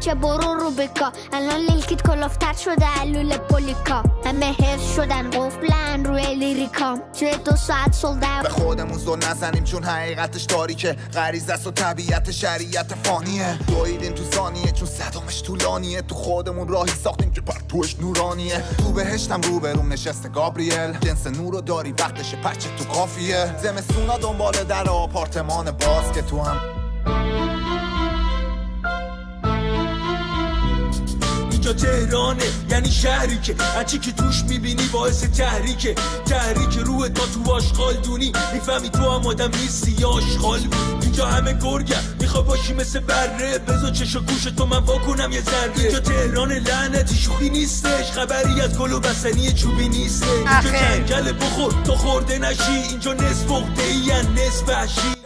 بچه برو رو بکا الان لیلکیت کلافتر شده علول پولیکا همه حفظ شدن قفلن روی لیریکام توی 2 ساعت سلدم به خودمون زل نزنیم چون حقیقتش تاریکه غریزه است و طبیعت شریعت فانیه دویدیم تو ثانیه چون صدامش طولانیه تو خودمون راهی ساختیم که پرتوش نورانیه تو بهشتم روبروم نشسته گابریل جنس نورو داری وقتش پرچه تو کافیه زمستونا دنبال در آپارتمان باز که تو هم اینجا تهرانه یعنی شهری که هرچی که توش میبینی باعث تحریک روح تا تو آشغال دونی میفهمی تو هم آدم نیستی یا آشغال بود اینجا همه گرگم میخوا باشی مثل بره بذار چش و گوش تو من واکنم یه ذره اینجا تهران لعنتی شوخی نیستش خبری از گل و بستنی چوبی نیستش اینجا جنگل بخور تا خورده نشی اینجا نصف عقده‌ای نصف وحشی